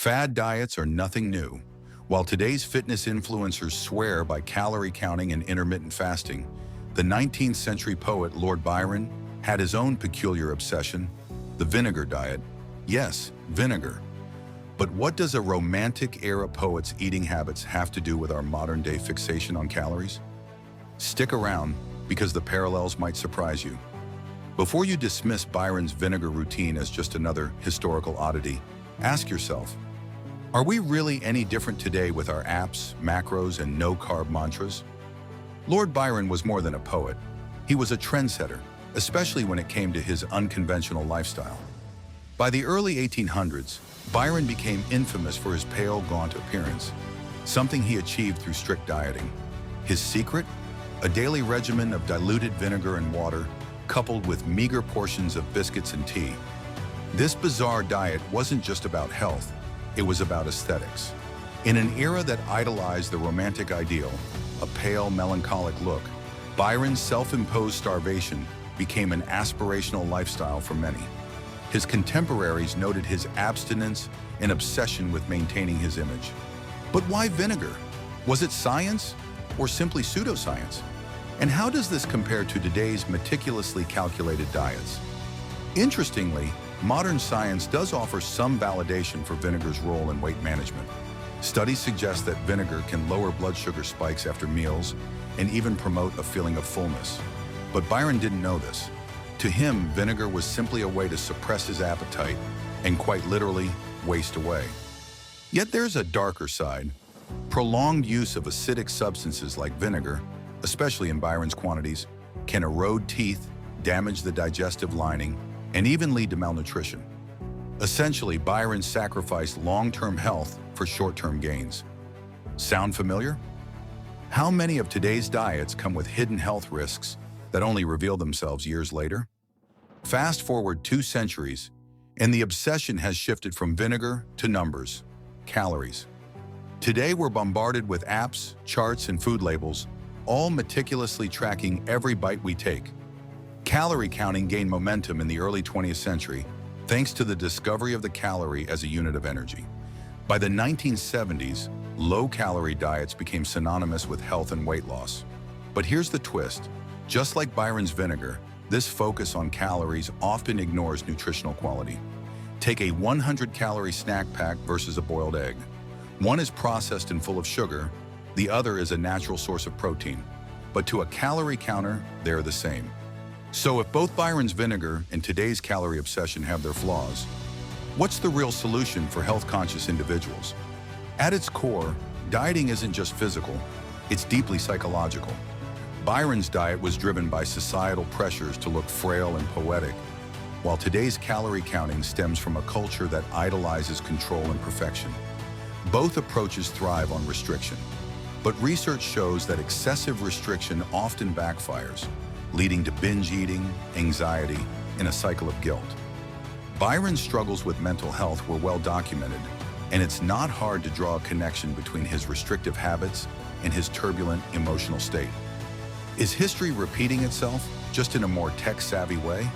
Fad diets are nothing new. While today's fitness influencers swear by calorie counting and intermittent fasting, the 19th century poet Lord Byron had his own peculiar obsession, the vinegar diet. Yes, vinegar. But what does a Romantic-era poet's eating habits have to do with our modern-day fixation on calories? Stick around, because the parallels might surprise you. Before you dismiss Byron's vinegar routine as just another historical oddity, ask yourself, are we really any different today with our apps, macros, and no-carb mantras? Lord Byron was more than a poet. He was a trendsetter, especially when it came to his unconventional lifestyle. By the early 1800s, Byron became infamous for his pale, gaunt appearance, something he achieved through strict dieting. His secret? A daily regimen of diluted vinegar and water, coupled with meager portions of biscuits and tea. This bizarre diet wasn't just about health, it was about aesthetics. In an era that idolized the romantic ideal, a pale, melancholic look, Byron's self-imposed starvation became an aspirational lifestyle for many. His contemporaries noted his abstinence and obsession with maintaining his image. But why vinegar? Was it science or simply pseudoscience? And how does this compare to today's meticulously calculated diets? Interestingly, modern science does offer some validation for vinegar's role in weight management. Studies suggest that vinegar can lower blood sugar spikes after meals and even promote a feeling of fullness. But Byron didn't know this. To him, vinegar was simply a way to suppress his appetite and quite literally waste away. Yet there's a darker side. Prolonged use of acidic substances like vinegar, especially in Byron's quantities, can erode teeth, damage the digestive lining, and even lead to malnutrition. Essentially, Byron sacrificed long-term health for short-term gains. Sound familiar? How many of today's diets come with hidden health risks that only reveal themselves years later? Fast forward 2 centuries, and the obsession has shifted from vinegar to numbers, calories. Today, we're bombarded with apps, charts, and food labels, all meticulously tracking every bite we take. Calorie counting gained momentum in the early 20th century, thanks to the discovery of the calorie as a unit of energy. By the 1970s, low-calorie diets became synonymous with health and weight loss. But here's the twist. Just like Byron's vinegar, this focus on calories often ignores nutritional quality. Take a 100-calorie snack pack versus a boiled egg. One is processed and full of sugar, the other is a natural source of protein. But to a calorie counter, they're the same. So if both Byron's vinegar and today's calorie obsession have their flaws, what's the real solution for health-conscious individuals? At its core, dieting isn't just physical, it's deeply psychological. Byron's diet was driven by societal pressures to look frail and poetic, while today's calorie counting stems from a culture that idolizes control and perfection. Both approaches thrive on restriction, but research shows that excessive restriction often backfires, leading to binge eating, anxiety, and a cycle of guilt. Byron's struggles with mental health were well documented, and it's not hard to draw a connection between his restrictive habits and his turbulent emotional state. Is history repeating itself, just in a more tech-savvy way?